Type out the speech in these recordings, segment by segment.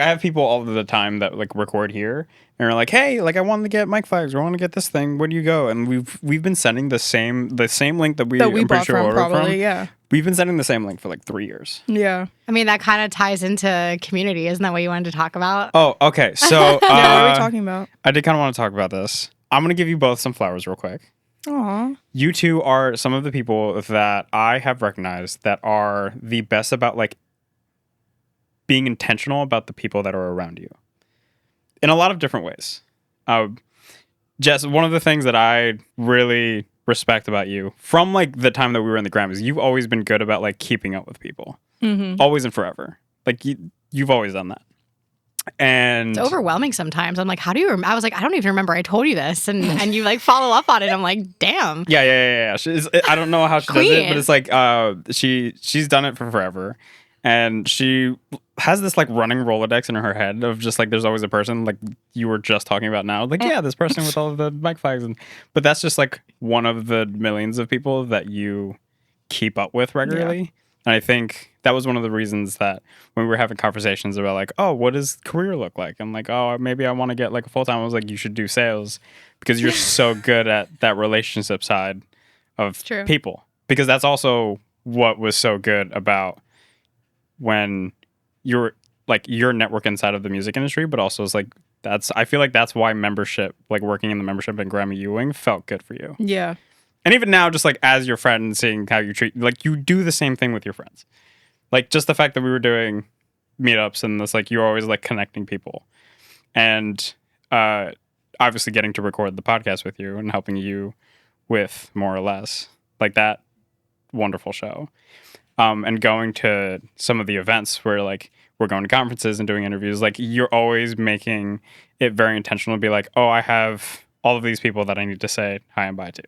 I have people all the time that like record here and are like, hey, like I wanted to get mic flags or I want to get this thing. Where do you go? And we've been sending the same link that we I'm pretty bought sure from, probably, yeah. We've been sending the same link for like 3 years. Yeah. I mean, that kind of ties into community. Isn't that what you wanted to talk about? Oh, okay. So Yeah, what are we talking about? I did kind of want to talk about this. I'm going to give you both some flowers real quick. Aw. You two are some of the people that I have recognized that are the best about like being intentional about the people that are around you in a lot of different ways. Jess, one of the things that I really respect about you from like the time that we were in the Grammys, you've always been good about like keeping up with people, always and forever. Like you've always done that. And it's overwhelming sometimes. I'm like, how do you I was like, I don't even remember I told you this. And you like follow up on it. I'm like, damn. Yeah. I don't know how she does it, but it's like she's done it for forever. And she has this like running Rolodex in her head of just like there's always a person like you were just talking about now. Like, yeah, this person with all of the mic flags. But that's just like one of the millions of people that you keep up with regularly. Yeah. And I think that was one of the reasons that when we were having conversations about like, oh, what does career look like? I'm like, oh, maybe I want to get like a full-time. I was like, you should do sales because you're so good at that relationship side of people. Because that's also what was so good about when you're like your network inside of the music industry, but also it's like I feel like that's why membership, like working in the membership and Grammy Ewing felt good for you. Yeah. And even now, just like as your friend and seeing how you treat, like you do the same thing with your friends. Like just the fact that we were doing meetups and this, like you're always like connecting people. And obviously getting to record the podcast with you and helping you with more or less like that wonderful show. And going to some of the events where like we're going to conferences and doing interviews, like you're always making it very intentional to be like, oh, I have all of these people that I need to say hi and bye to.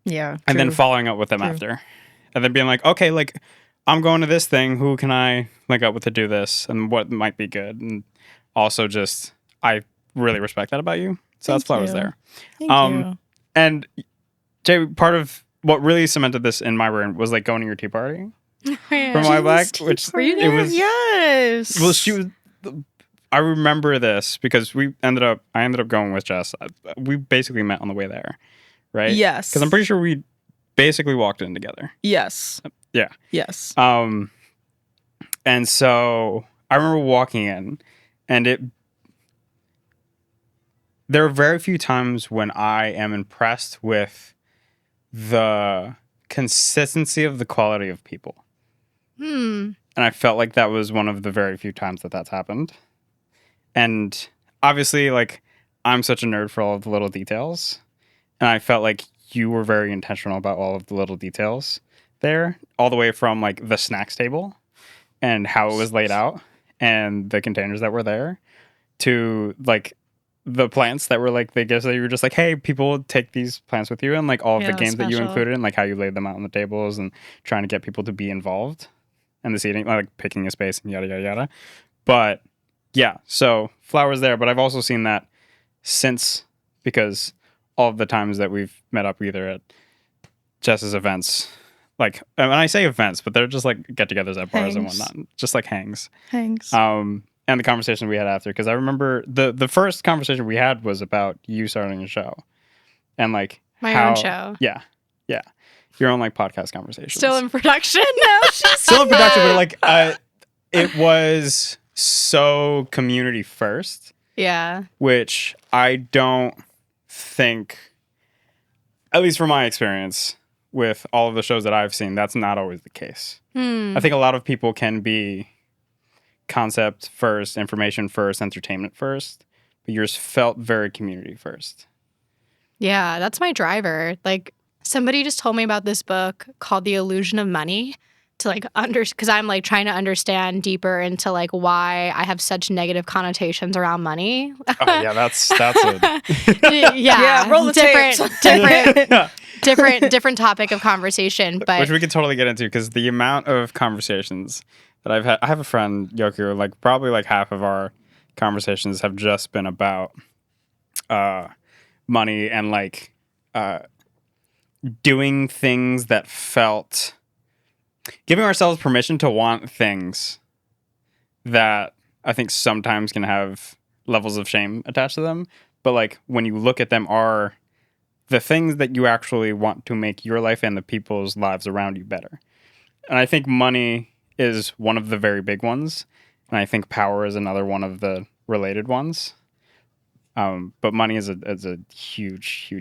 Yeah. And then following up with them after. And then being like, okay, like I'm going to this thing. Who can I link up with to do this? And what might be good? And also just, I really respect that about you. So that's flowers there. Thank you. And Jay, part of what really cemented this in my brain was like going to your tea party from My Black, which were you there? It was, yes. Well, she was. I remember this because I ended up going with Jess. We basically met on the way there, right? Yes. Because I'm pretty sure we basically walked in together. Yes. Yeah. Yes. And so I remember walking in, and there are very few times when I am impressed with the consistency of the quality of people. And I felt like that was one of the very few times that that's happened. And obviously, like, I'm such a nerd for all of the little details. And I felt like you were very intentional about all of the little details there, all the way from, like, the snacks table and how it was laid out and the containers that were there to, like, the plants that were, like, the gifts that you were just like, hey, people take these plants with you, and, like, all of the games that you included and, like, how you laid them out on the tables and trying to get people to be involved in the seating, like, picking a space and yada, yada, yada. But yeah, so flowers there, but I've also seen that since, because all of the times that we've met up either at Jess's events, like, and I say events, but they're just like get-togethers at bars and whatnot, just like hangs. And the conversation we had after, because I remember the first conversation we had was about you starting a show, and like my own show. Yeah, your own like podcast conversations. Still in production. No, still in production, but like it was so community first. Yeah. Which I don't think, at least from my experience with all of the shows that I've seen, that's not always the case. I think a lot of people can be concept first, information first, entertainment first, but yours felt very community first. Yeah, that's my driver. Like, somebody just told me about this book called The Illusion of Money. To like because I'm like trying to understand deeper into like why I have such negative connotations around money. Oh yeah, that's a yeah, roll the different topic of conversation, but which we could totally get into, because the amount of conversations that I've had. I have a friend, Yoku, like probably like half of our conversations have just been about money and like doing things that felt, giving ourselves permission to want things that I think sometimes can have levels of shame attached to them. But like when you look at them are the things that you actually want to make your life and the people's lives around you better. And I think money is one of the very big ones. And I think power is another one of the related ones. But money is a huge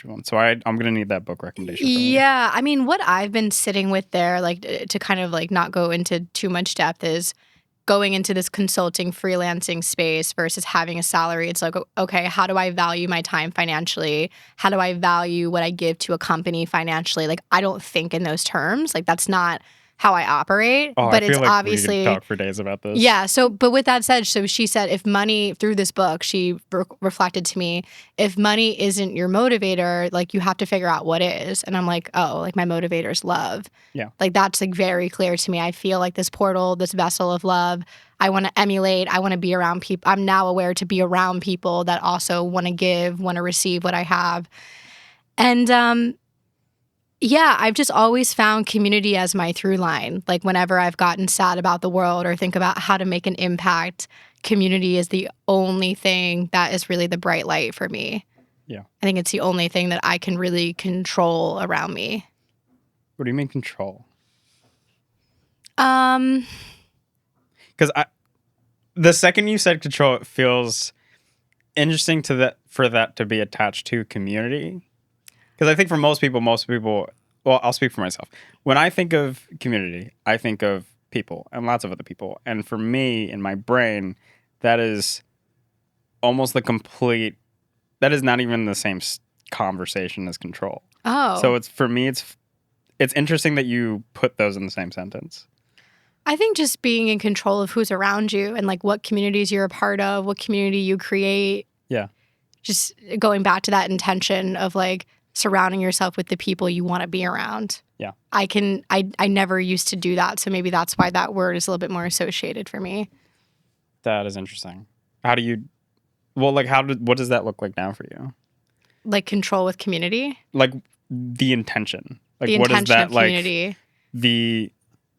one. So I'm going to need that book recommendation from you. Yeah. I mean, what I've been sitting with there, like to kind of like not go into too much depth, is going into this consulting freelancing space versus having a salary. It's like, okay, how do I value my time financially? How do I value what I give to a company financially? Like, I don't think in those terms. Like, that's not how I operate. Oh, but I feel it's like obviously we could talk for days about this. Yeah. So, but with that said, so she said, if money, through this book, she reflected to me, if money isn't your motivator, like you have to figure out what is. And I'm like, oh, like my motivator is love. Yeah. Like that's like very clear to me. I feel like this portal, this vessel of love, I want to emulate. I want to be around people. I'm now aware to be around people that also want to give, want to receive what I have. And, yeah, I've just always found community as my through line. Like whenever I've gotten sad about the world or think about how to make an impact, community is the only thing that is really the bright light for me. Yeah. I think it's the only thing that I can really control around me. What do you mean control? Um, Because the second you said control, it feels interesting for that to be attached to community. Because I think for most people, well, I'll speak for myself. When I think of community, I think of people and lots of other people. And for me, in my brain, that is almost that is not even the same conversation as control. oh. So for me, it's interesting that you put those in the same sentence. I think just being in control of who's around you and like what communities you're a part of, what community you create. Yeah. Just going back to that intention of like, surrounding yourself with the people you want to be around. Yeah. I never used to do that. So maybe that's why that word is a little bit more associated for me. That is interesting. What does that look like now for you? Like control with community? Like the intention. Like the what is intention that of like? community.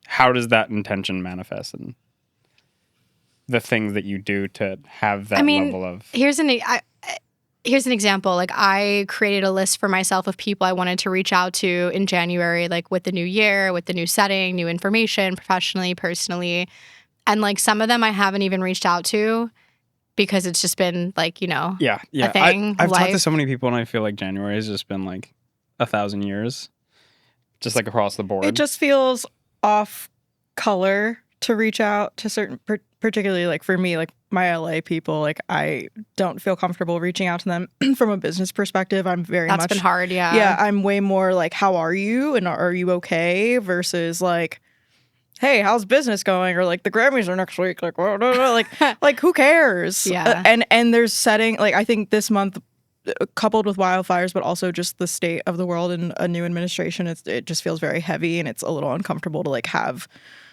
How does that intention manifest in the things that you do to have that level of? Here's an example. Like I created a list for myself of people I wanted to reach out to in January, like with the new year, with the new setting, new information, professionally, personally. And like some of them I haven't even reached out to because it's just been like, a thing. I've talked to so many people and I feel like January has just been like 1,000 years, just like across the board. It just feels off color to reach out to certain, particularly like for me, like my LA people, like I don't feel comfortable reaching out to them from a business perspective. I'm That's been hard, yeah. Yeah, I'm way more like, how are you? And are you okay? Versus like, hey, how's business going? Or like the Grammys are next week. Like, well, like who cares? Yeah. And there's setting, like I think this month, coupled with wildfires, but also just the state of the world and a new administration, it just feels very heavy and it's a little uncomfortable to like have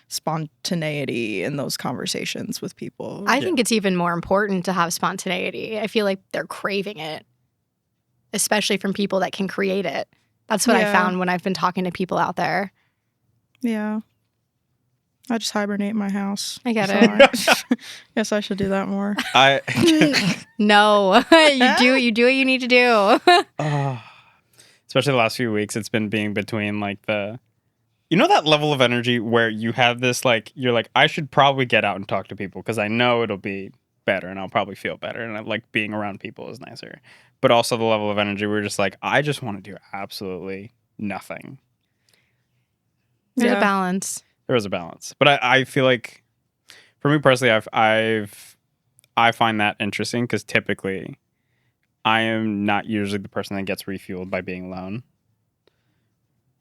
spontaneity in those conversations with people. I think it's even more important to have spontaneity. I feel like they're craving it, especially from people that can create it. That's what I found when I've been talking to people out there. Yeah. I just hibernate in my house. I get it. Guess I should do that more. No, you do what you need to do. Especially the last few weeks, it's been being between like that level of energy where you have this like, you're like, I should probably get out and talk to people because I know it'll be better and I'll probably feel better. And I like being around people is nicer. But also the level of energy where you're just like, I just want to do absolutely nothing. There's a balance. There is a balance. But I feel like for me personally, I find that interesting because typically I am not usually the person that gets refueled by being alone.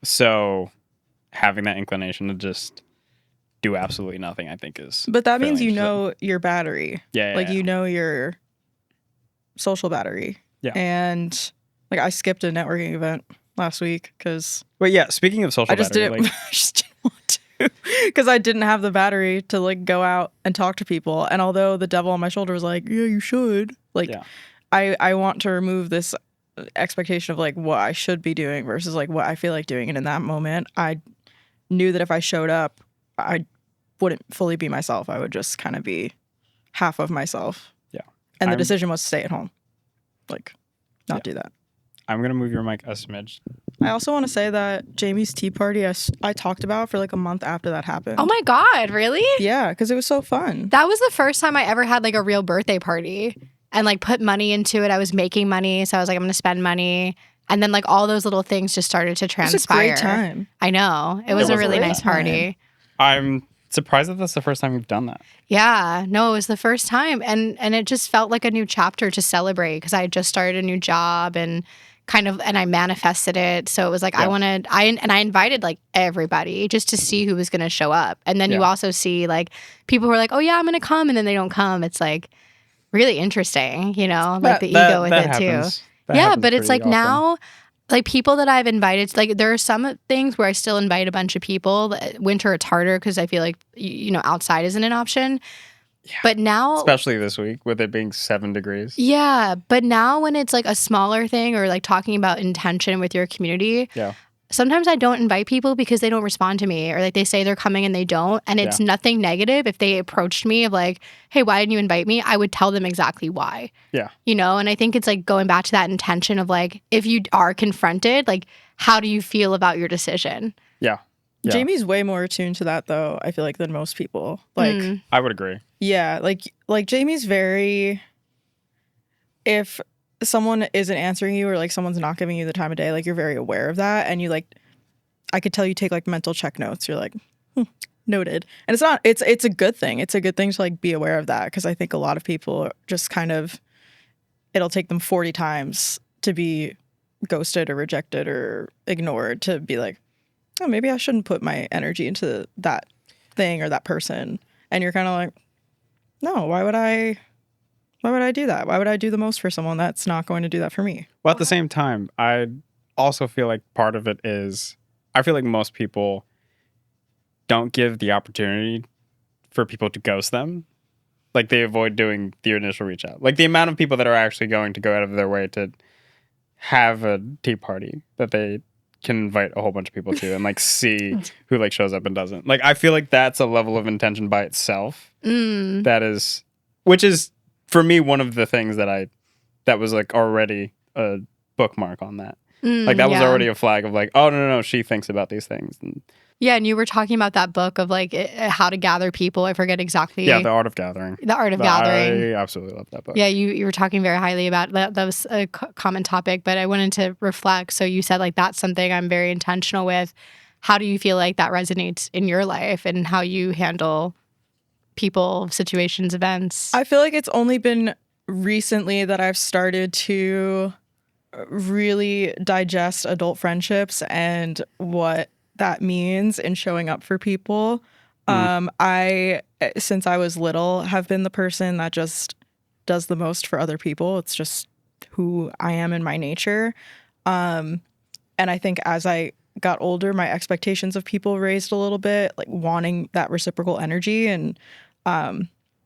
So having that inclination to just do absolutely nothing, I think is. But that means you know your battery. Yeah. Like you know your social battery. Yeah. And like I skipped a networking event last week because. But yeah, speaking of social battery, I just didn't want to because I didn't have the battery to like go out and talk to people. And although the devil on my shoulder was like, yeah, you should. Like, I want to remove this expectation of like what I should be doing versus like what I feel like doing. And in that moment, I knew that if I showed up, I wouldn't fully be myself. I would just kind of be half of myself. Yeah. And the decision was to stay at home. Like, not do that. I'm going to move your mic a smidge. I also want to say that Jaimie's tea party I talked about for like a month after that happened. Oh my God, really? Yeah, because it was so fun. That was the first time I ever had like a real birthday party and like put money into it. I was making money. So I was like, I'm going to spend money. And then like all those little things just started to transpire. It was a great time. I know. It was a really nice party. I'm surprised that that's the first time you've done that. Yeah. No, it was the first time. And it just felt like a new chapter to celebrate because I had just started a new job and I manifested it. So it was like, I invited like everybody just to see who was going to show up. And then you also see like people who are like, oh yeah, I'm going to come. And then they don't come. It's like really interesting, you know, like the ego with it happens. too. Yeah. But it's like often. Now, like people that I've invited, like there are some things where I still invite a bunch of people. Winter, it's harder because I feel like, you know, outside isn't an option. Yeah. But now, especially this week with it being 7 degrees. Yeah. But now when it's like a smaller thing or like talking about intention with your community, sometimes I don't invite people because they don't respond to me or like they say they're coming and they don't. And it's nothing negative. If they approached me of like, hey, why didn't you invite me? I would tell them exactly why. Yeah. You know, and I think it's like going back to that intention of like, if you are confronted, like, how do you feel about your decision? Yeah. Jaimie's way more attuned to that though, I feel like, than most people. Like I would agree. Yeah, like Jaimie's very, if someone isn't answering you or like someone's not giving you the time of day, like you're very aware of that, and you like, I could tell you take like mental check notes. You're like, noted, and it's not. It's a good thing. It's a good thing to like be aware of that, because I think a lot of people just kind of, it'll take them 40 times to be ghosted or rejected or ignored to be like, oh, maybe I shouldn't put my energy into that thing or that person. And you're kind of like, no, why would I do that? Why would I do the most for someone that's not going to do that for me? Well, at the same time, I also feel like part of it is, I feel like most people don't give the opportunity for people to ghost them. Like they avoid doing the initial reach out. Like the amount of people that are actually going to go out of their way to have a tea party that they can invite a whole bunch of people to and like see who like shows up and doesn't. Like I feel like that's a level of intention by itself. That is, which is for me one of the things that was like already a bookmark on that. Like that was already a flag of like, oh no, she thinks about these things. And yeah, and you were talking about that book of like how to gather people. I forget exactly. Yeah, The Art of Gathering. The Art of Gathering. I absolutely love that book. Yeah, you were talking very highly about that. That was a common topic, but I wanted to reflect. So you said like that's something I'm very intentional with. How do you feel like that resonates in your life and how you handle people, situations, events? I feel like it's only been recently that I've started to really digest adult friendships and what that means in showing up for people. I, since I was little, have been the person that just does the most for other people. It's just who I am in my nature. And I think as I got older, my expectations of people raised a little bit, like wanting that reciprocal energy, and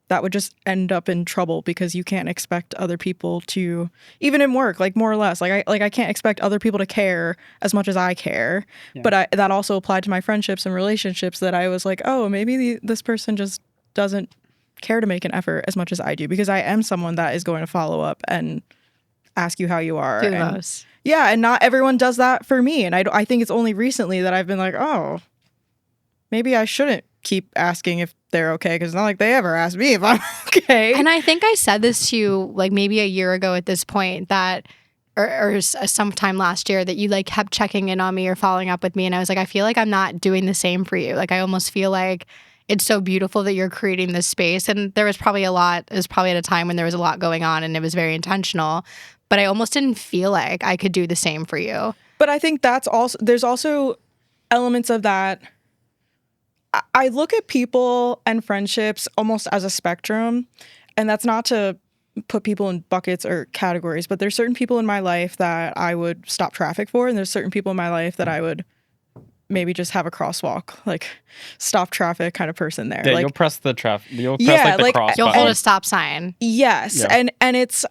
that would just end up in trouble because you can't expect other people to, even in work, like more or less, like I can't expect other people to care as much as I care. Yeah. But that also applied to my friendships and relationships, that I was like, oh, maybe this person just doesn't care to make an effort as much as I do, because I am someone that is going to follow up and ask you how you are. Yeah, and not everyone does that for me. And I think it's only recently that I've been like, oh, maybe I shouldn't keep asking if they're okay, because it's not like they ever ask me if I'm okay. And I think I said this to you like maybe a year ago at this point, that or sometime last year, that you like kept checking in on me or following up with me, and I was like, I feel like I'm not doing the same for you. Like I almost feel like it's so beautiful that you're creating this space. And there was probably at a time when there was a lot going on and it was very intentional, but I almost didn't feel like I could do the same for you. But I think there's also elements of that. I look at people and friendships almost as a spectrum, and that's not to put people in buckets or categories, but there's certain people in my life that I would stop traffic for, and there's certain people in my life that I would maybe just have a crosswalk, like stop traffic kind of person there. Yeah, like, you'll press the traffic. You'll press the cross you'll button. hold a stop sign. Yes, yeah. and it's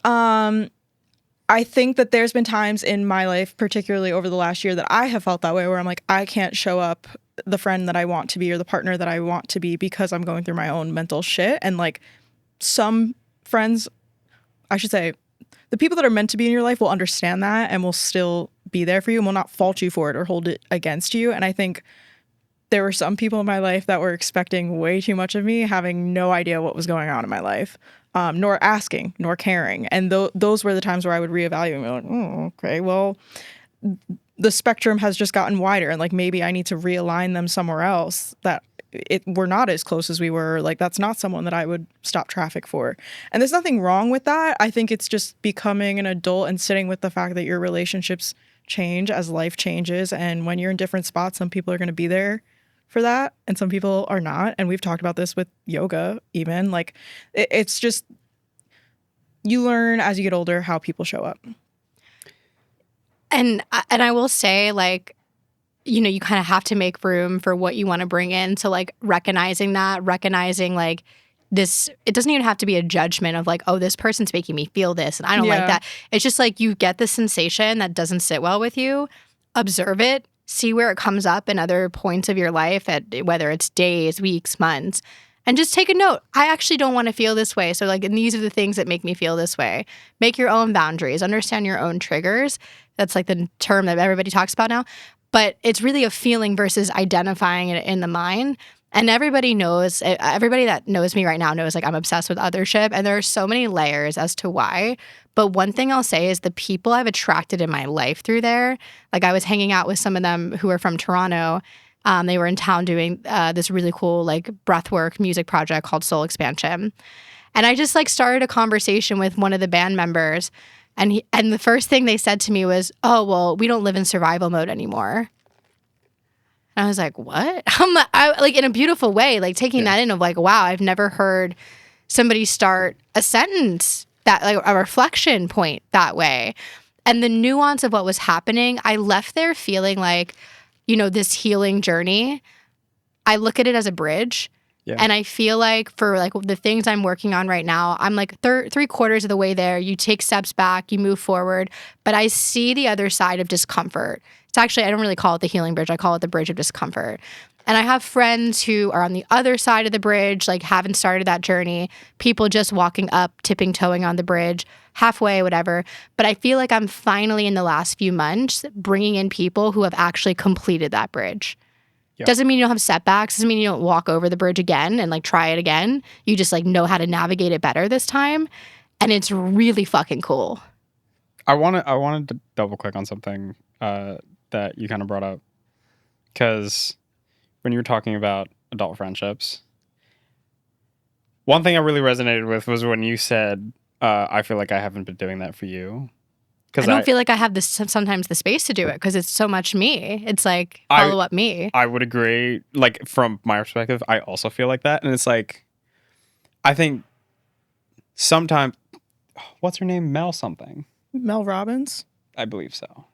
I think that there's been times in my life, particularly over the last year, that I have felt that way, where I'm like, I can't show up the friend that I want to be or the partner that I want to be because I'm going through my own mental shit. And like, some friends, I should say, the people that are meant to be in your life will understand that and will still be there for you and will not fault you for it or hold it against you. And I think there were some people in my life that were expecting way too much of me, having no idea what was going on in my life, nor asking, nor caring. And those were the times where I would reevaluate and be like, oh, okay, well, the spectrum has just gotten wider, and like maybe I need to realign them somewhere else that we're not as close as we were. Like that's not someone that I would stop traffic for. And there's nothing wrong with that. I think it's just becoming an adult and sitting with the fact that your relationships change as life changes. And when you're in different spots, some people are going to be there for that and some people are not. And we've talked about this with yoga even. Like it's just, you learn as you get older how people show up. And I will say, like, you know, you kind of have to make room for what you want to bring in. So like recognizing like this, it doesn't even have to be a judgment of like, oh, this person's making me feel this and I don't like that. It's just like you get the sensation that doesn't sit well with you, observe it, see where it comes up in other points of your life, at whether it's days, weeks, months, and just take a note. I actually don't want to feel this way. So like, and these are the things that make me feel this way. Make your own boundaries, understand your own triggers. That's like the term that everybody talks about now. But it's really a feeling versus identifying it in the mind. And everybody that knows me right now knows like I'm obsessed with othership. And there are so many layers as to why. But one thing I'll say is the people I've attracted in my life through there, like I was hanging out with some of them who are from Toronto. They were in town doing this really cool like breathwork music project called Soul Expansion. And I just like started a conversation with one of the band members. And the first thing they said to me was, oh, well, we don't live in survival mode anymore. And I was like, what? Like in a beautiful way, like taking that in of like, wow, I've never heard somebody start a sentence that like a reflection point that way. And the nuance of what was happening, I left there feeling like, you know, this healing journey, I look at it as a bridge. Yeah. And I feel like for like the things I'm working on right now, I'm like 3/4 of the way there. You take steps back, you move forward, but I see the other side of discomfort. It's actually, I don't really call it the healing bridge. I call it the bridge of discomfort. And I have friends who are on the other side of the bridge, like haven't started that journey. People just walking up, tipping, toeing on the bridge, halfway, whatever. But I feel like I'm finally in the last few months bringing in people who have actually completed that bridge. Yep. Doesn't mean you don't have setbacks. Doesn't mean you don't walk over the bridge again and like try it again. You just like know how to navigate it better this time. And it's really fucking cool. I wanted to double click on something that you kind of brought up. Because when you were talking about adult friendships, one thing I really resonated with was when you said, I feel like I haven't been doing that for you. I don't feel like I have sometimes the space to do it because it's so much me. It's like follow up me. I would agree. Like from my perspective, I also feel like that. And it's like, I think sometimes, what's her name? Mel something. Mel Robbins? I believe so.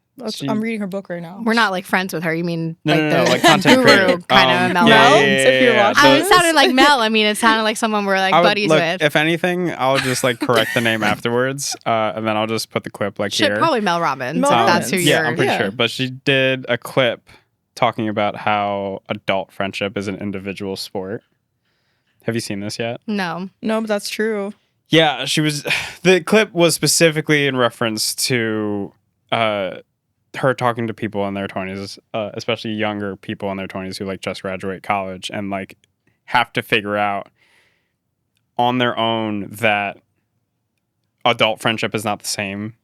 I'm reading her book right now. We're not like friends with her. You mean no, like content creator kind of Mel? Yeah. If you're watching, it sounded like Mel. I mean, it sounded like someone we're like buddies with. If anything, I'll just like correct the name afterwards, and then I'll just put the clip like here. Probably Mel Robbins. That's who you're. I'm pretty sure. But she did a clip talking about how adult friendship is an individual sport. Have you seen this yet? No, but that's true. Yeah, the clip was specifically in reference to her talking to people in their 20s, especially younger people in their 20s who like just graduate college and like have to figure out on their own that adult friendship is not the same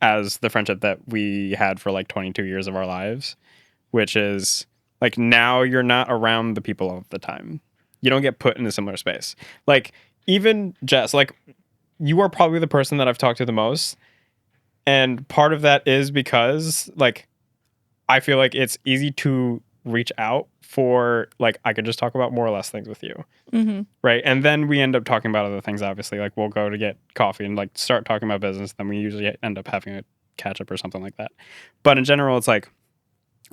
as the friendship that we had for like 22 years of our lives, which is like now you're not around the people all of the time. You don't get put in a similar space. Like even Jess, like you are probably the person that I've talked to the most. And part of that is because, like, I feel like it's easy to reach out for, like, I could just talk about more or less things with you. Mm-hmm. Right? And then we end up talking about other things, obviously. Like, we'll go to get coffee and, like, start talking about business. Then we usually end up having a catch-up or something like that. But in general, it's like,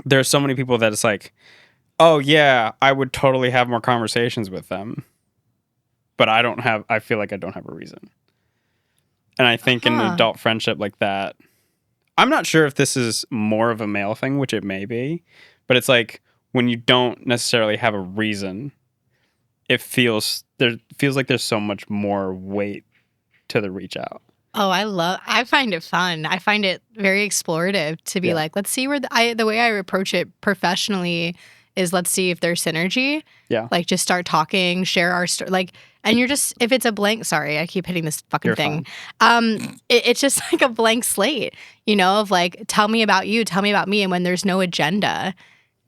there's so many people that it's like, oh, yeah, I would totally have more conversations with them. But I feel like I don't have a reason. And I think in an adult friendship like that, I'm not sure if this is more of a male thing, which it may be, but it's like when you don't necessarily have a reason, it feels there feels like there's so much more weight to the reach out. Oh, I find it fun. I find it very explorative to be like, let's see where the way I approach it professionally is let's see if there's synergy. Yeah. Like just start talking, share our story. Like, and you're just, if it's a blank, sorry, I keep hitting this fucking thing. It's just like a blank slate, you know, of like, tell me about you, tell me about me. And when there's no agenda,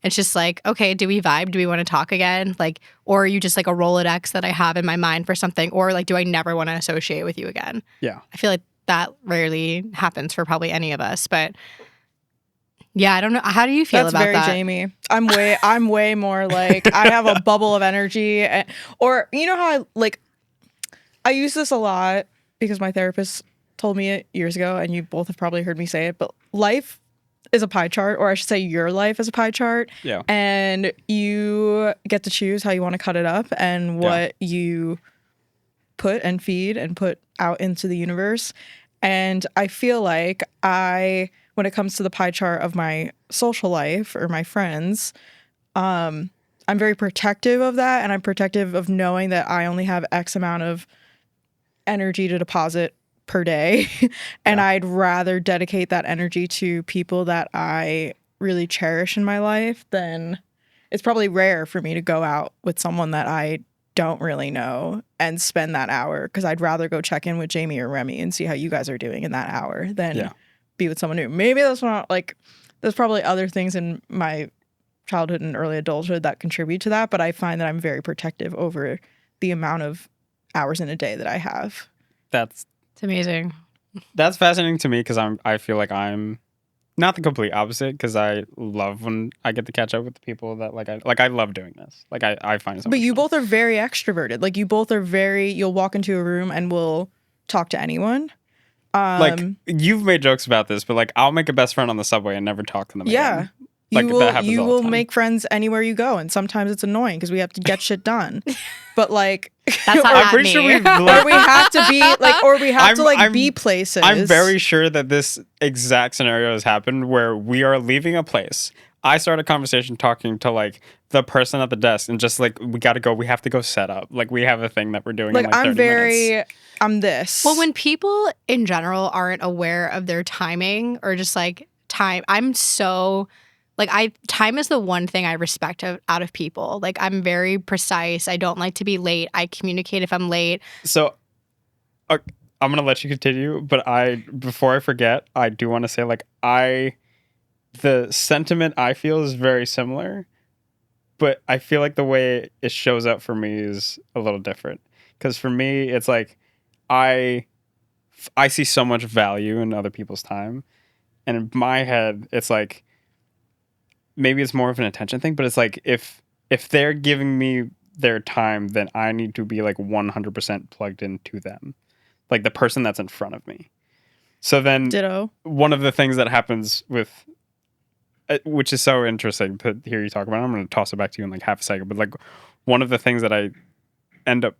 it's just like, okay, do we vibe? Do we want to talk again? Like, or are you just like a Rolodex that I have in my mind for something? Or like, do I never want to associate with you again? Yeah. I feel like that rarely happens for probably any of us. But yeah, I don't know. How do you feel about that? That's very Jaimie. I'm way more like, I have a bubble of energy. Or, you know how I use this a lot because my therapist told me it years ago, and you both have probably heard me say it, but life is a pie chart, or I should say your life is a pie chart. Yeah. And you get to choose how you want to cut it up and what you put and feed and put out into the universe. And I feel like when it comes to the pie chart of my social life or my friends, I'm very protective of that. And I'm protective of knowing that I only have X amount of energy to deposit per day. And I'd rather dedicate that energy to people that I really cherish in my life than it's probably rare for me to go out with someone that I don't really know and spend that hour, because I'd rather go check in with Jaimie or Remy and see how you guys are doing in that hour than be with someone new. Maybe that's not like, there's probably other things in my childhood and early adulthood that contribute to that, but I find that I'm very protective over the amount of hours in a day that I have. It's amazing. That's fascinating to me because I feel like I'm not the complete opposite, because I love when I get to catch up with the people that I love doing this. Like I find it so But much you fun. both are very extroverted. Like you both are you'll walk into a room and will talk to anyone. Like you've made jokes about this, but like I'll make a best friend on the subway and never talk to them again. Like, you will make friends anywhere you go, and sometimes it's annoying because we have to get shit done. But like, that's how I'm pretty sure or we have to be like, or we have to be places. I'm very sure that this exact scenario has happened where we are leaving a place. I start a conversation talking to like the person at the desk, and just like we got to go. We have to go set up. Like we have a thing that we're doing. Like in, like, 30 minutes. I'm this. Well, when people in general aren't aware of their timing or just like time, I'm so. Like time is the one thing I respect out of people. Like I'm very precise. I don't like to be late. I communicate if I'm late. So I'm going to let you continue, but before I forget, I do want to say like the sentiment I feel is very similar, but I feel like the way it shows up for me is a little different. Because for me, it's like I see so much value in other people's time. And in my head, it's like, maybe it's more of an attention thing, but it's like if they're giving me their time, then I need to be like 100% plugged into them, like the person that's in front of me. So then ditto. One of the things that happens with, which is so interesting to hear you talk about, I'm going to toss it back to you in like half a second, but like one of the things that I end up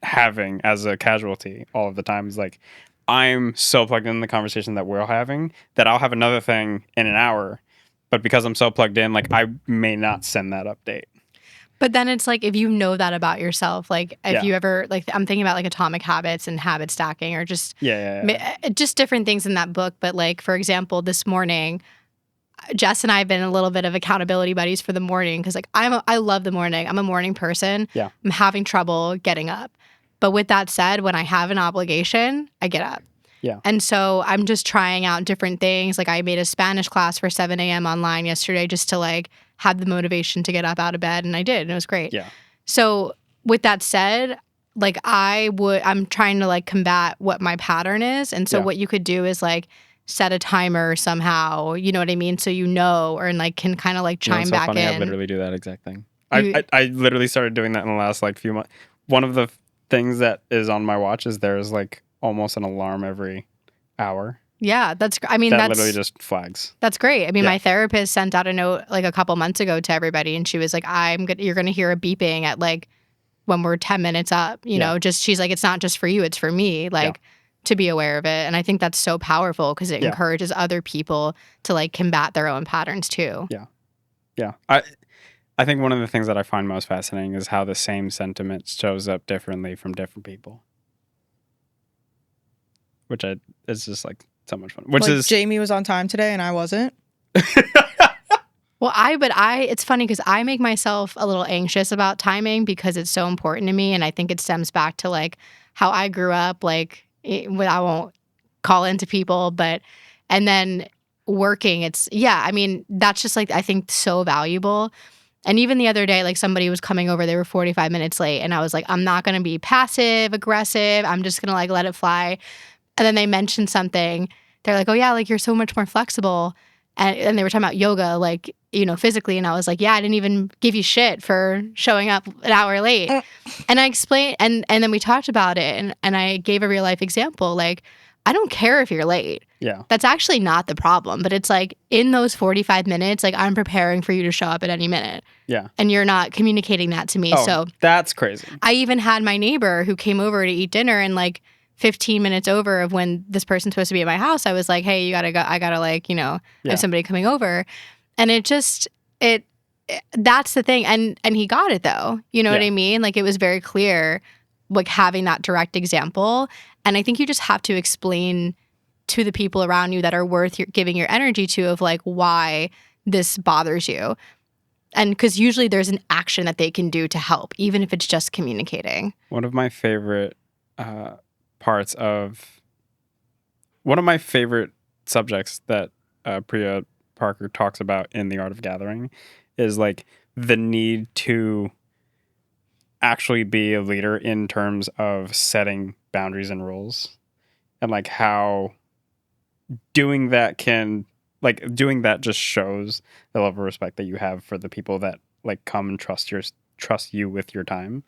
having as a casualty all of the time is like, I'm so plugged in the conversation that we're having that I'll have another thing in an hour. But because I'm so plugged in, like I may not send that update. But then it's like, if you know that about yourself, like if you ever, like I'm thinking about like Atomic Habits and habit stacking, or just just different things in that book. But like, for example, this morning, Jess and I have been a little bit of accountability buddies for the morning, because like I love the morning. I'm a morning person. Yeah. I'm having trouble getting up. But with that said, when I have an obligation, I get up. Yeah. And so I'm just trying out different things. Like I made a Spanish class for 7 a.m. online yesterday just to like have the motivation to get up out of bed. And I did. And it was great. Yeah. So with that said, like I'm trying to like combat what my pattern is. And so what you could do is like set a timer somehow, you know what I mean? So you know, or and like can kind of like chime back funny. in. I literally do that exact thing. I literally started doing that in the last like few months. One of the things that is on my watch is there's like almost an alarm every hour. Yeah, that's literally just flags. That's great. I mean, my therapist sent out a note like a couple months ago to everybody, and she was like, you're going to hear a beeping at like when we're 10 minutes up, you know, just, she's like, it's not just for you, it's for me, like to be aware of it. And I think that's so powerful because it encourages other people to like combat their own patterns too. Yeah. Yeah. I think one of the things that I find most fascinating is how the same sentiment shows up differently from different people. Which it's just like so much fun. Which like is Jamie was on time today and I wasn't. Well, it's funny because I make myself a little anxious about timing because it's so important to me. And I think it stems back to like how I grew up, like I won't call into people, and then working, I mean, that's just like, I think so valuable. And even the other day, like somebody was coming over, they were 45 minutes late. And I was like, I'm not going to be passive aggressive. I'm just going to like let it fly. And then they mentioned something. They're like, oh yeah, like you're so much more flexible. And they were talking about yoga, like, you know, physically. And I was like, yeah, I didn't even give you shit for showing up an hour late. And I explained, and then we talked about it. And I gave a real life example. Like, I don't care if you're late. Yeah. That's actually not the problem. But it's like in those 45 minutes, like I'm preparing for you to show up at any minute. Yeah. And you're not communicating that to me. Oh, so that's crazy. I even had my neighbor who came over to eat dinner and like 15 minutes over of when this person's supposed to be at my house, I was like, hey, you gotta go. I gotta like, you know, have somebody coming over. And that's the thing. And he got it though. You know what I mean? Like it was very clear, like having that direct example. And I think you just have to explain to the people around you that are worth giving your energy to of like why this bothers you. And because usually there's an action that they can do to help, even if it's just communicating. One of my favorite subjects that Priya Parker talks about in The Art of Gathering is like the need to actually be a leader in terms of setting boundaries and rules, and like how doing that just shows the level of respect that you have for the people that like come and trust you with your time,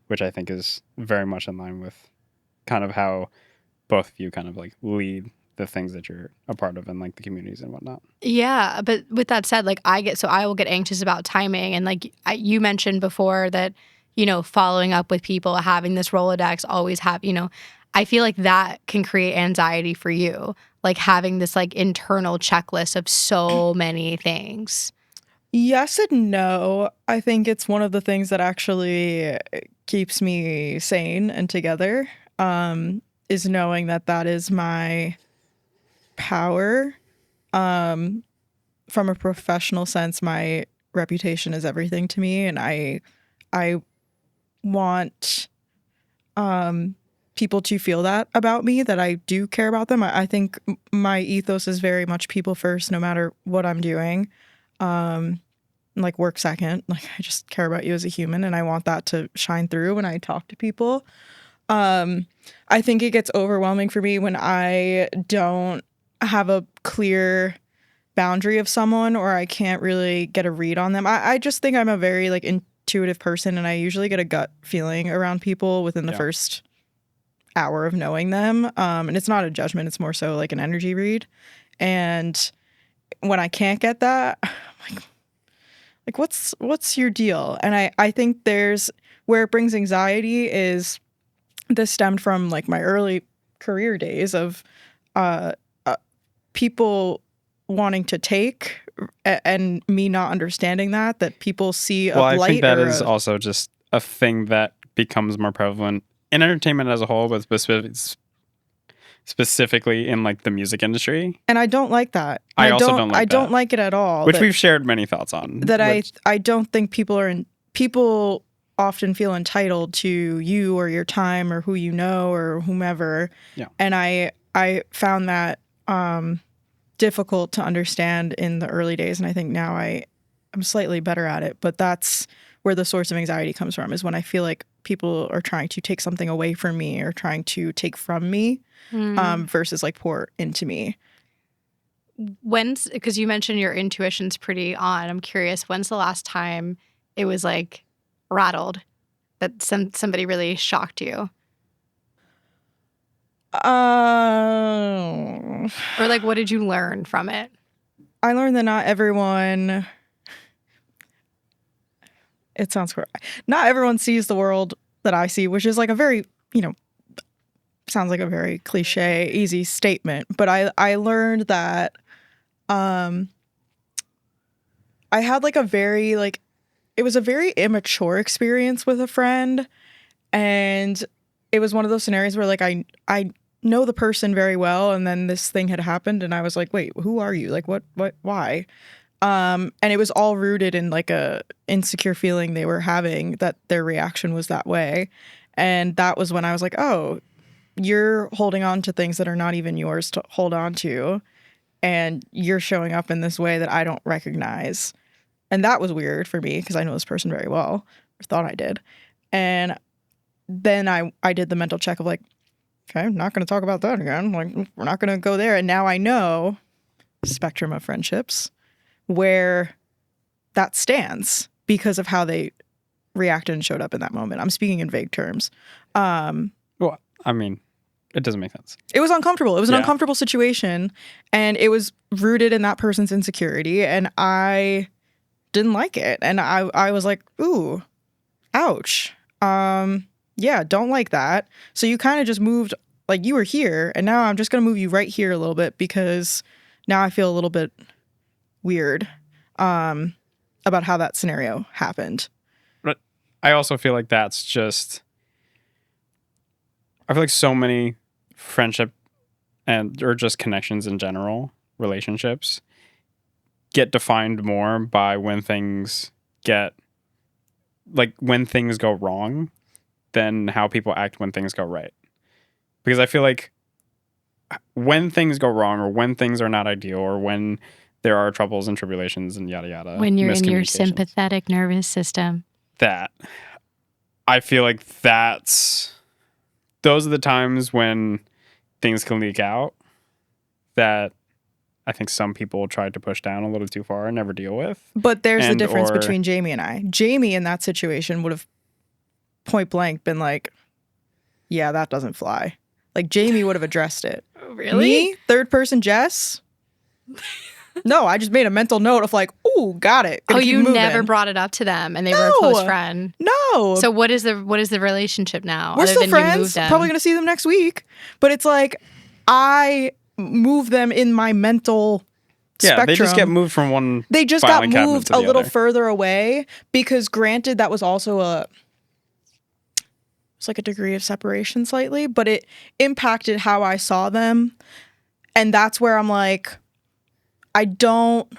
which I think is very much in line with kind of how both of you kind of like lead the things that you're a part of and like the communities and whatnot. Yeah, but with that said, like I will get anxious about timing, and like you mentioned before that, you know, following up with people, having this Rolodex, always have, you know, I feel like that can create anxiety for you, like having this like internal checklist of so many things. Yes and no. I think it's one of the things that actually keeps me sane and together, is knowing that is my power. From a professional sense, my reputation is everything to me, and I want people to feel that about me, that I do care about them. I think my ethos is very much people first, no matter what I'm doing. Like work second. Like I just care about you as a human, and I want that to shine through when I talk to people. I think it gets overwhelming for me when I don't have a clear boundary of someone, or I can't really get a read on them. I just think I'm a very like intuitive person, and I usually get a gut feeling around people within the first hour of knowing them. And it's not a judgment, it's more so like an energy read. And when I can't get that, I'm like what's your deal? And I think there's where it brings anxiety is this stemmed from like my early career days of people wanting to take and me not understanding that people see a blight. Well, I think that is also just a thing that becomes more prevalent in entertainment as a whole, but specifically in like the music industry. And I don't like that. I also don't like that. I don't like it at all. Which we've shared many thoughts on. I don't think people often feel entitled to you or your time or who you know or whomever. Yeah. And I found that difficult to understand in the early days, and I think now I'm slightly better at it. But that's where the source of anxiety comes from, is when I feel like people are trying to take something away from me or trying to take from me versus like pour into me. Because you mentioned your intuition's pretty on, I'm curious, when's the last time it was like rattled, that somebody really shocked you? Or like, what did you learn from it? I learned that not everyone, it sounds correct, not everyone sees the world that I see, which is like a very, sounds like a very cliche, easy statement. But I learned that I had like a very like it was a very immature experience with a friend. And it was one of those scenarios where like I know the person very well, and then this thing had happened and I was like, wait, who are you? Like what why? And it was all rooted in like a insecure feeling they were having that their reaction was that way. And that was when I was like, oh, you're holding on to things that are not even yours to hold on to. And you're showing up in this way that I don't recognize. And that was weird for me because I know this person very well, or thought I did. And then I did the mental check of like, okay, I'm not going to talk about that again. Like, we're not going to go there. And now I know spectrum of friendships where that stands because of how they reacted and showed up in that moment. I'm speaking in vague terms. Well, I mean, it doesn't make sense. It was uncomfortable. It was an uncomfortable situation, and it was rooted in that person's insecurity, and I didn't like it. And I was like, ooh, ouch. Yeah, don't like that. So you kind of just moved, like you were here, and now I'm just going to move you right here a little bit because now I feel a little bit weird about how that scenario happened. But I also feel like that's just, I feel like so many friendship or just connections in general, relationships, get defined more by when things go wrong than how people act when things go right. Because I feel like when things go wrong, or when things are not ideal, or when there are troubles and tribulations and yada yada, when you're in your sympathetic nervous system, that I feel like those are the times when things can leak out that I think some people tried to push down a little too far and never deal with. But there's the difference between Jaimie and I. Jaimie in that situation would have point blank been like, yeah, that doesn't fly. Like, Jaimie would have addressed it. Really? Me, third person Jess? No, I just made a mental note of like, ooh, got it. Oh, you never brought it up to them, and they were a close friend. No. So what is the relationship now? We're still friends. Probably gonna see them next week. But it's like I move them in my mental spectrum. They just get moved from one. They just got moved a little further away because, granted, that was also it's like a degree of separation slightly, but it impacted how I saw them, and that's where I'm like, I don't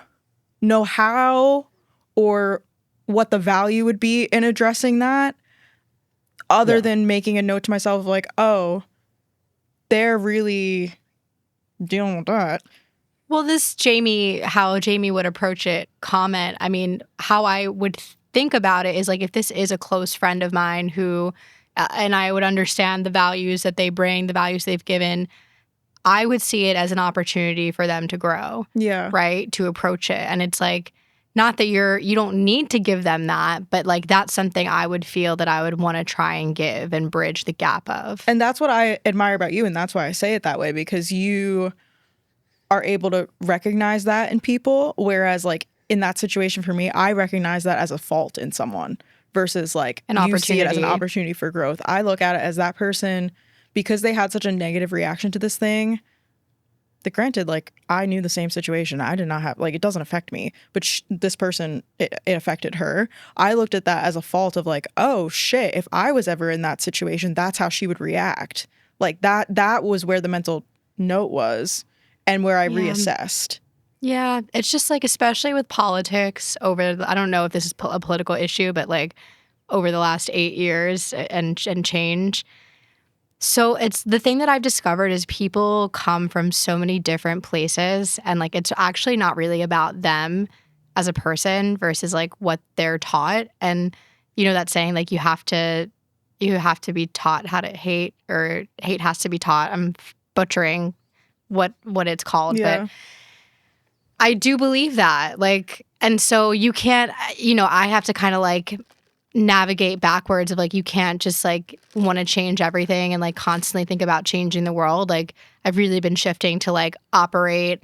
know how or what the value would be in addressing that other than making a note to myself of like, oh, they're really dealing with that. Well, this how Jaimie would approach it comment, I mean, how I would think about it is like, if this is a close friend of mine who, and I would understand the values that they bring, the values they've given, I would see it as an opportunity for them to grow. Yeah. Right? To approach it. And it's like, not that you don't need to give them that, but like that's something I would feel that I would want to try and give and bridge the gap of. And that's what I admire about you, and that's why I say it that way, because you are able to recognize that in people, whereas like in that situation for me, I recognize that as a fault in someone versus like you see it as an opportunity for growth. I look at it as that person, because they had such a negative reaction to this thing, that granted, like, I knew the same situation. I did not have, like, it doesn't affect me, but this person, it affected her. I looked at that as a fault of like, oh shit, if I was ever in that situation, that's how she would react. Like that was where the mental note was and where I reassessed. Yeah, it's just like, especially with politics I don't know if this is a political issue, but like over the last 8 years and change. So it's the thing that I've discovered is people come from so many different places, and like it's actually not really about them as a person versus like what they're taught. And you know that saying, like you have to be taught how to hate, or hate has to be taught. I'm butchering what it's called, but I do believe that. Like, and so you can't, I have to kind of like navigate backwards of like, you can't just like want to change everything and like constantly think about changing the world. Like, I've really been shifting to like operate,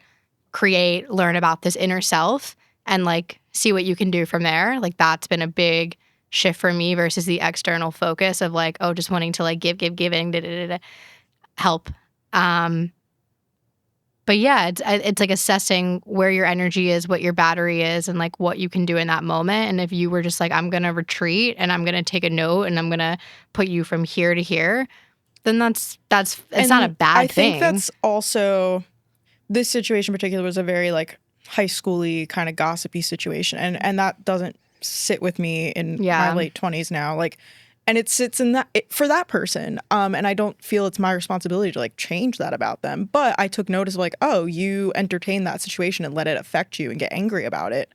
create, learn about this inner self and like see what you can do from there. Like, that's been a big shift for me versus the external focus of like, oh, just wanting to like giving, help. But yeah, it's like assessing where your energy is, what your battery is, and like what you can do in that moment. And if you were just like, I'm going to retreat and I'm going to take a note and I'm going to put you from here to here, then it's not a bad thing. I think that's also, this situation in particular was a very like high schooly kind of gossipy situation. And that doesn't sit with me in my late 20s now. Like, and it sits in that for that person. And I don't feel it's my responsibility to like change that about them. But I took notice of like, oh, you entertained that situation and let it affect you and get angry about it.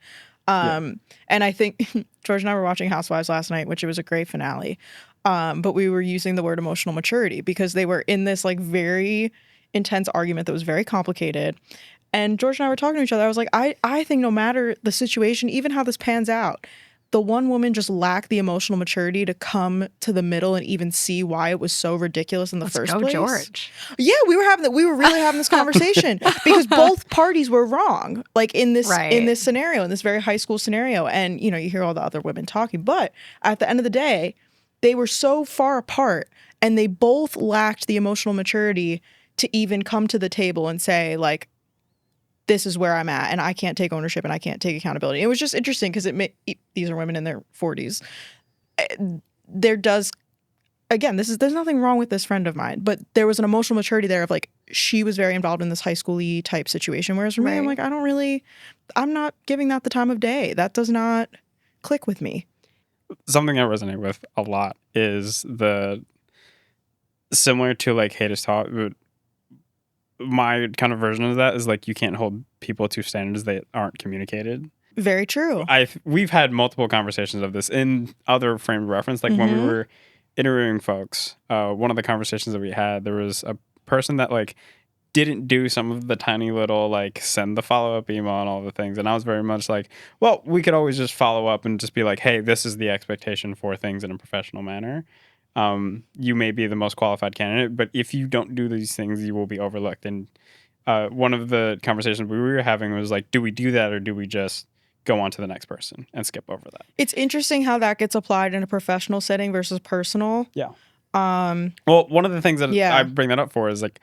And I think George and I were watching Housewives last night, which it was a great finale. But we were using the word emotional maturity because they were in this like very intense argument that was very complicated. And George and I were talking to each other. I was like, I think no matter the situation, even how this pans out, the one woman just lacked the emotional maturity to come to the middle and even see why it was so ridiculous in the first place. George. Yeah, we were really having this conversation because both parties were wrong. Like in this scenario, in this very high school scenario. And you know, you hear all the other women talking, but at the end of the day, they were so far apart and they both lacked the emotional maturity to even come to the table and say like, this is where I'm at and I can't take ownership and I can't take accountability. It was just interesting because these are women in their 40s. There's nothing wrong with this friend of mine, but there was an emotional maturity there of like, she was very involved in this high school-y type situation. Whereas for me, I'm like, I'm not giving that the time of day. That does not click with me. Something I resonate with a lot is similar to like hate is taught. My kind of version of that is like you can't hold people to standards that aren't communicated. Very true. We've had multiple conversations of this in other frame of reference. Like when we were interviewing folks, one of the conversations that we had, there was a person that like didn't do some of the tiny little like send the follow-up email and all the things. And I was very much like, well, we could always just follow up and just be like, hey, this is the expectation for things in a professional manner. You may be the most qualified candidate, but if you don't do these things, you will be overlooked. And one of the conversations we were having was like, do we do that or do we just go on to the next person and skip over that? It's interesting how that gets applied in a professional setting versus personal. Yeah. Well, one of the things that I bring that up for is like,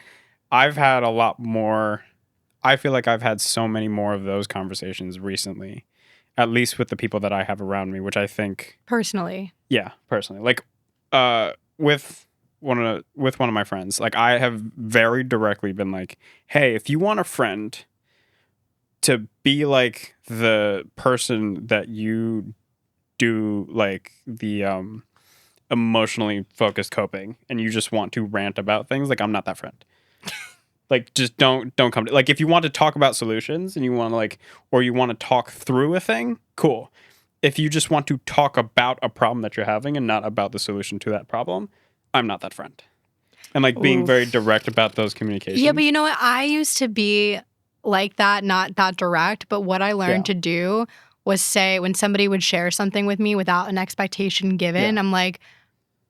I've had a lot more, I feel like I've had so many more of those conversations recently, at least with the people that I have around me, which I think... Personally. Yeah, personally. Like, with one of my friends, like I have very directly been like, hey, if you want a friend to be like the person that you do like the emotionally focused coping and you just want to rant about things, like I'm not that friend. Like just don't come to, like if you want to talk about solutions and you want to like, or you want to talk through a thing, cool. If you just want to talk about a problem that you're having and not about the solution to that problem, I'm not that friend. And like being very direct about those communications. Yeah, but you know what? I used to be like that, not that direct. But what I learned to do was say when somebody would share something with me without an expectation given, I'm like,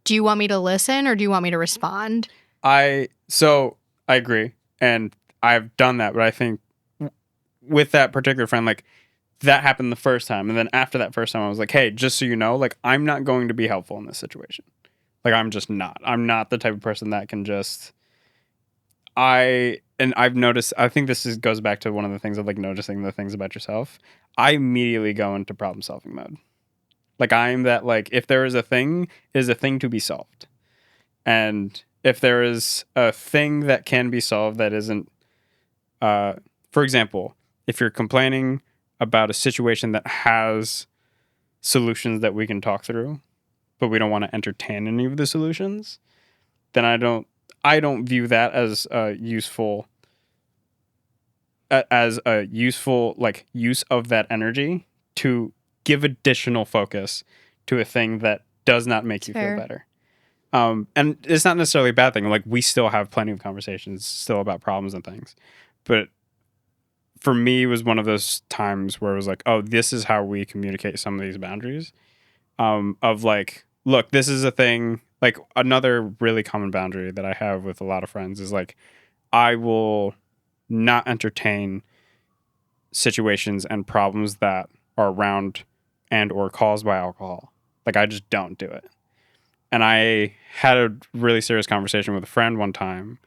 do you want me to listen or do you want me to respond? So I agree. And I've done that. But I think with that particular friend, like, that happened the first time. And then after that first time, I was like, hey, just so you know, like, I'm not going to be helpful in this situation. Like, I'm just not. I'm not the type of person that can just... I've noticed, I think this goes back to one of the things of, like, noticing the things about yourself. I immediately go into problem-solving mode. Like, I'm that, like, if there is a thing, it is a thing to be solved. And if there is a thing that can be solved that isn't... for example, if you're complaining about a situation that has solutions that we can talk through, but we don't want to entertain any of the solutions, then I don't view that as a useful like use of that energy to give additional focus to a thing that does not make you feel better. And it's not necessarily a bad thing. Like, we still have plenty of conversations still about problems and things, but for me, it was one of those times where it was like, oh, this is how we communicate some of these boundaries. Of like, look, this is a thing. Like, another really common boundary that I have with a lot of friends is like, I will not entertain situations and problems that are around and or caused by alcohol. Like, I just don't do it. And I had a really serious conversation with a friend one time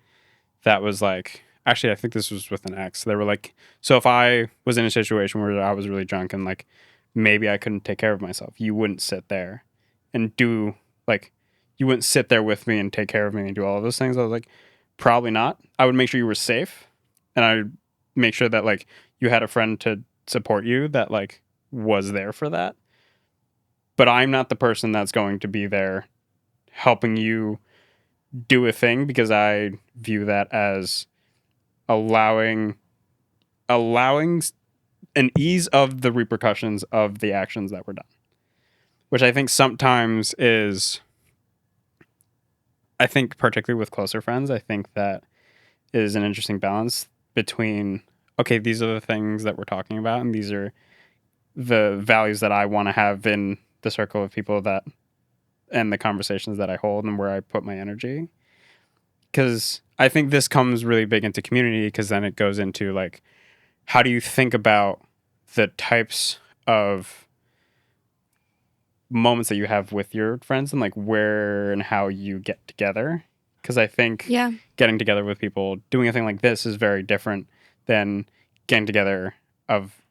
that was like, actually, I think this was with an ex. They were like, so if I was in a situation where I was really drunk and like maybe I couldn't take care of myself, you wouldn't sit there and do like, you wouldn't sit there with me and take care of me and do all of those things. I was like, probably not. I would make sure you were safe, and I would make sure that like you had a friend to support you that like was there for that. But I'm not the person that's going to be there helping you do a thing, because I view that as allowing an ease of the repercussions of the actions that were done, which I think sometimes is, I think particularly with closer friends, I think that is an interesting balance between, okay, these are the things that we're talking about, and these are the values that I want to have in the circle of people that, and the conversations that I hold and where I put my energy. Because I think this comes really big into community, because then it goes into like, how do you think about the types of moments that you have with your friends and like where and how you get together? Because I think getting together with people, doing a thing like this is very different than getting together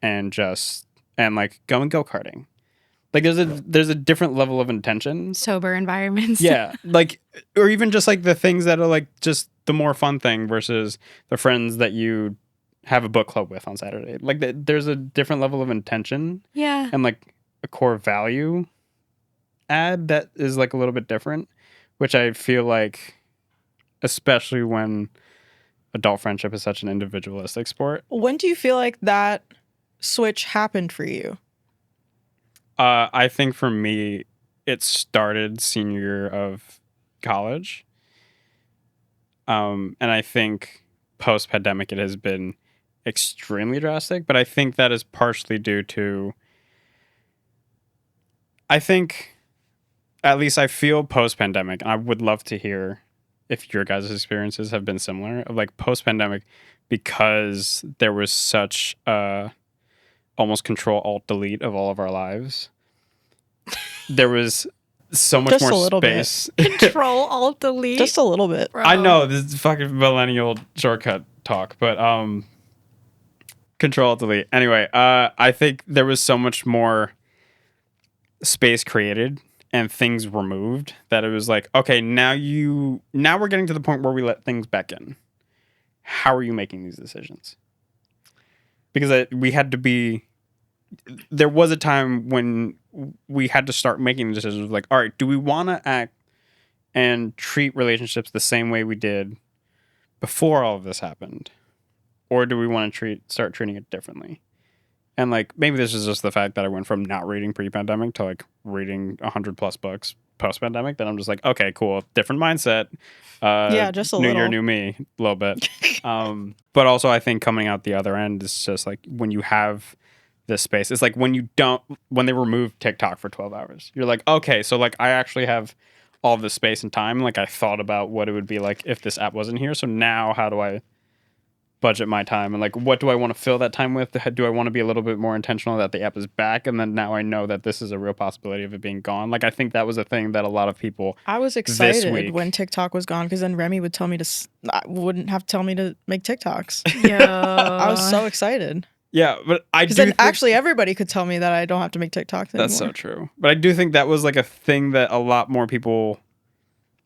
and like going go-karting. Like there's a different level of intention. Sober environments. Yeah. Like, or even just like the things that are like just the more fun thing versus the friends that you have a book club with on Saturday. Like there's a different level of intention. Yeah. And like a core value add that is like a little bit different, which I feel like, especially when adult friendship is such an individualistic sport. When do you feel like that switch happened for you? I think for me, it started senior year of college. And I think post-pandemic, it has been extremely drastic. But I think that is partially due to, I think, at least I feel post-pandemic, and I would love to hear if your guys' experiences have been similar, of like post-pandemic, because there was such almost Control-Alt-Delete of all of our lives. There was so much Just more space. Control-Alt-Delete. Just a little bit. Bro. I know this is fucking millennial shortcut talk, but Control-Alt-Delete. Anyway, I think there was so much more space created and things removed that it was like, okay, now we're getting to the point where we let things back in. How are you making these decisions? Because we had to be, there was a time when we had to start making decisions like, all right, do we want to act and treat relationships the same way we did before all of this happened? Or do we want to start treating it differently? And like, maybe this is just the fact that I went from not reading pre-pandemic to like reading 100+ books post-pandemic. Then I'm just like, okay, cool, different mindset. Just a little. New year, new me, a little bit. But also, I think coming out the other end is just like when you have this space. It's like when they remove TikTok for 12 hours, you're like, okay, so like I actually have all this space and time. Like I thought about what it would be like if this app wasn't here. So now how do I budget my time, and like what do I want to fill that time with? Do I want to be a little bit more intentional that the app is back, and then now I know that this is a real possibility of it being gone? Like I think that was a thing that a lot of people, I was excited when TikTok was gone, because then Remy would tell me wouldn't have to tell me to make TikToks. Yeah. I was so excited. Yeah, but I do then actually everybody could tell me that I don't have to make TikToks anymore. That's so true. But I do think that was like a thing that a lot more people,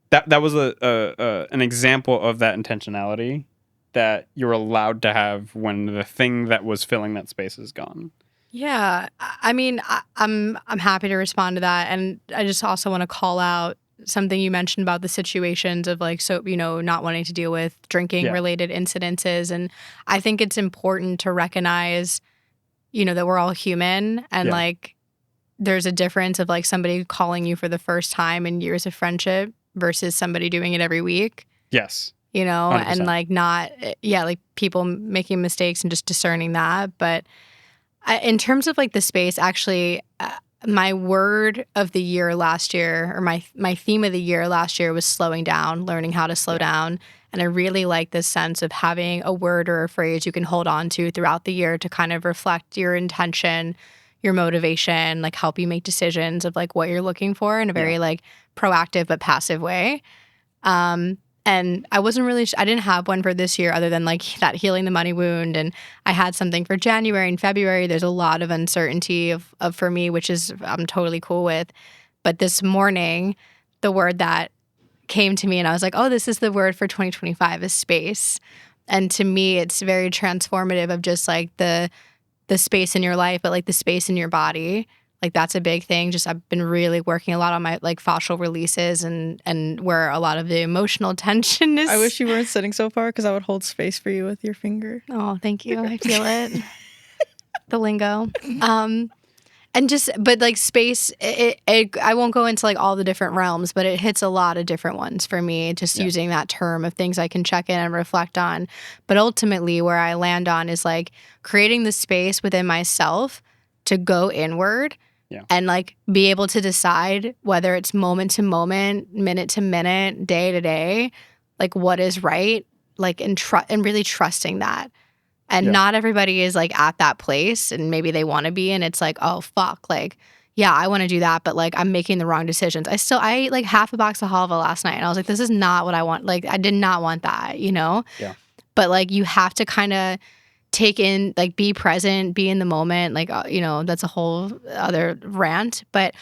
that was an example of that intentionality that you're allowed to have when the thing that was filling that space is gone. Yeah, I mean, I'm happy to respond to that, and I just also want to call out something you mentioned about the situations of like, so not wanting to deal with drinking related incidences, and I think it's important to recognize, that we're all human, and like there's a difference of like somebody calling you for the first time in years of friendship versus somebody doing it every week. Yes. 100%. And like like people making mistakes and just discerning that. But in terms of like the space, actually, my word of the year last year, or my theme of the year last year, was slowing down, learning how to slow down. And I really like this sense of having a word or a phrase you can hold on to throughout the year to kind of reflect your intention, your motivation, like help you make decisions of like what you're looking for in a very like proactive but passive way. And I wasn't really, I didn't have one for this year other than like that healing the money wound. And I had something for January and February. There's a lot of uncertainty of for me, which is I'm totally cool with. But this morning, the word that came to me and I was like, oh, this is the word for 2025 is space. And to me, it's very transformative of just like the space in your life, but like the space in your body. Like that's a big thing. Just I've been really working a lot on my like fascial releases and where a lot of the emotional tension is. I wish you weren't sitting so far because I would hold space for you with your finger. Oh, thank you. I feel it. The lingo. And just, but like space, I won't go into like all the different realms, but it hits a lot of different ones for me, just using that term of things I can check in and reflect on. But ultimately where I land on is like creating the space within myself to go inward and like be able to decide whether it's moment to moment, minute to minute, day to day, like what is right, like and really trusting that. And not everybody is like at that place and maybe they want to be and it's like, oh fuck, like yeah, I want to do that, but like I'm making the wrong decisions. I ate like half a box of halva last night and I was like, this is not what I want. Like I did not want that, you know? Yeah. But like you have to kind of take in, like be present, be in the moment, like, you know, that's a whole other rant, but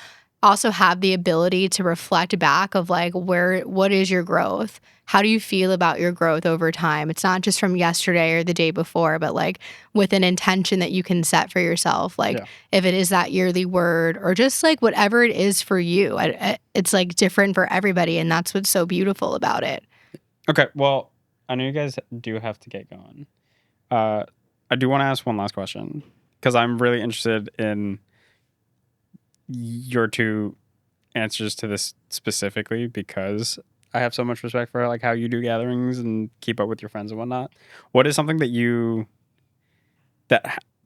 also have the ability to reflect back of like what is your growth? How do you feel about your growth over time? It's not just from yesterday or the day before, but like with an intention that you can set for yourself. Like if it is that yearly word or just like whatever it is for you, it's like different for everybody. And that's what's so beautiful about it. Okay. Well, I know you guys do have to get going. I do want to ask one last question because I'm really interested in your two answers to this specifically because I have so much respect for like how you do gatherings and keep up with your friends and whatnot. What is something that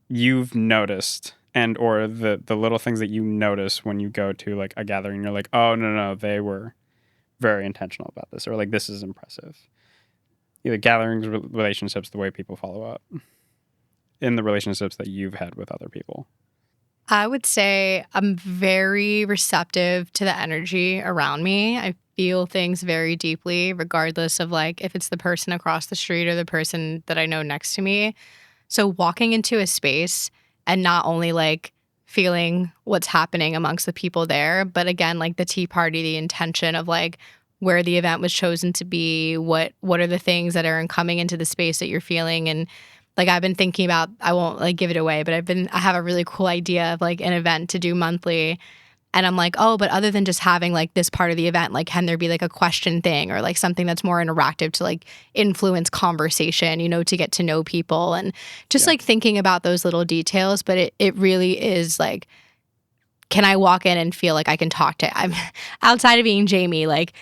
you've noticed and or the little things that you notice when you go to like a gathering? You're like, oh no, they were very intentional about this, or like this is impressive. Either gatherings, relationships, the way people follow up in the relationships that you've had with other people. I would say I'm very receptive to the energy around me. I feel things very deeply, regardless of like if it's the person across the street or the person that I know next to me. So walking into a space and not only like feeling what's happening amongst the people there, but again, like the tea party, the intention of like where the event was chosen to be, what are the things that are coming into the space that you're feeling. And like I've been thinking about, I won't like give it away, but I have a really cool idea of like an event to do monthly. And I'm like, oh, but other than just having like this part of the event, like can there be like a question thing or like something that's more interactive to like influence conversation, you know, to get to know people and just like thinking about those little details. But it really is like, can I walk in and feel like I can talk to, I'm outside of being Jaimie, like,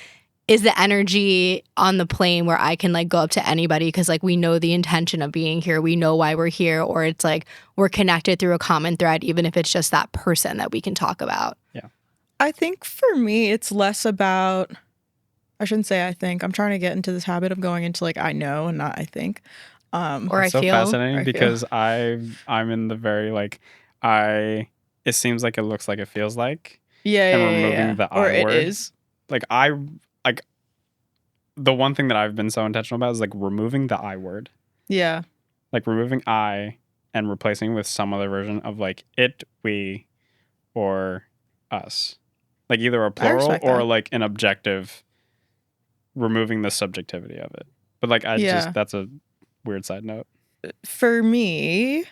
is the energy on the plane where I can like go up to anybody because like we know the intention of being here, we know why we're here, or it's like we're connected through a common thread, even if it's just that person that we can talk about. Yeah. I think for me, it's less about, I shouldn't say I think, I'm trying to get into this habit of going into like I know and not I think. Or it's I so feel. fascinating because I'm in the very like, it seems like it looks like it feels like. Yeah, and removing the or I it word. is. Like the one thing that I've been so intentional about is like removing the I word. Yeah. Like removing I and replacing with some other version of like it, we, or us. Like either a plural or like an objective, removing the subjectivity of it. But like that's a weird side note. For me,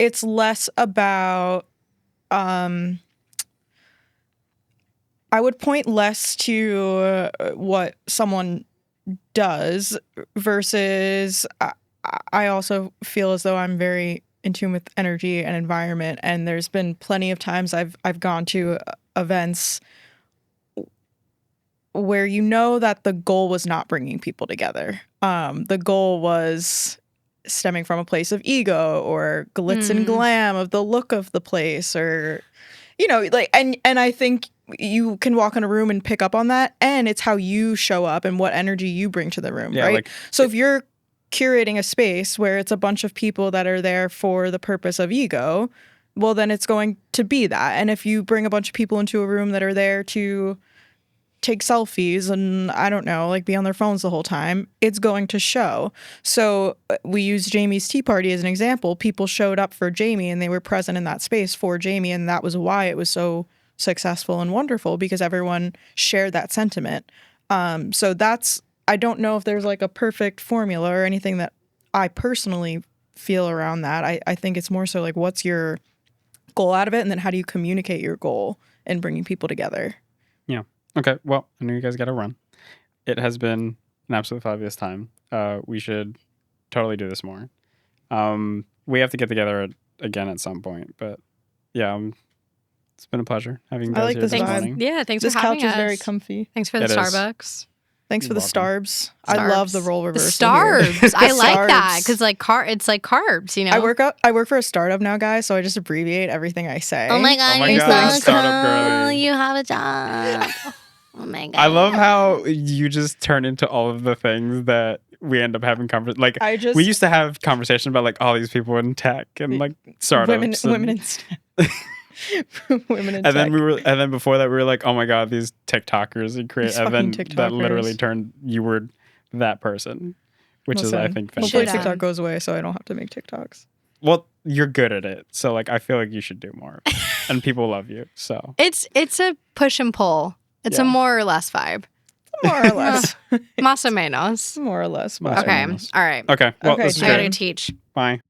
it's less about I would point less to what someone does versus I also feel as though I'm very in tune with energy and environment, and there's been plenty of times I've gone to events where you know that the goal was not bringing people together. The goal was stemming from a place of ego or glitz and glam of the look of the place, or you know, like and I think you can walk in a room and pick up on that, and it's how you show up and what energy you bring to the room, right? Like, so if you're curating a space where it's a bunch of people that are there for the purpose of ego, well, then it's going to be that. And if you bring a bunch of people into a room that are there to take selfies and I don't know, like be on their phones the whole time, it's going to show. So we use Jaimie's tea party as an example. People showed up for Jaimie and they were present in that space for Jaimie, and that was why it was so successful and wonderful, because everyone shared that sentiment. So that's, I don't know if there's like a perfect formula or anything that I personally feel around that. I think it's more so like, what's your goal out of it, and then how do you communicate your goal in bringing people together? Yeah. Okay. Well, I know you guys got to run. It has been an absolute fabulous time. We should totally do this more. We have to get together again at some point, but yeah, it's been a pleasure having you guys like here this this vibe. morning. Yeah, thanks This for having couch is us. very comfy. Thanks for the It is. Starbucks. Thanks for You're the welcome. starbs. I love the role The reversal here. starbs. I like that Starbs. because like it's like carbs, you know. I work for a startup now, guys, so I just abbreviate everything I say. Oh my god, Oh my you're God, so startup cool. girly. You have a job. Oh my god. I love how you just turn into all of the things that we end up having like I just we used to have conversations about like all these people in tech and like startups, women in STEM. Women in and then tech. and then before that we were like, oh my god, these TikTokers and create, These and then fucking that literally TikTokers. turned, you were that person, which is I Listen, think hopefully fantastic. TikTok goes away so I don't have to make TikToks. Well, you're good at it, so like I feel like you should do more, and people love you. So It's a push and pull. It's a Yeah. more or less vibe. More or less. Más o menos. More or less. Más o Okay. menos. All right. okay, well, Okay, this is I gotta great. teach. Bye.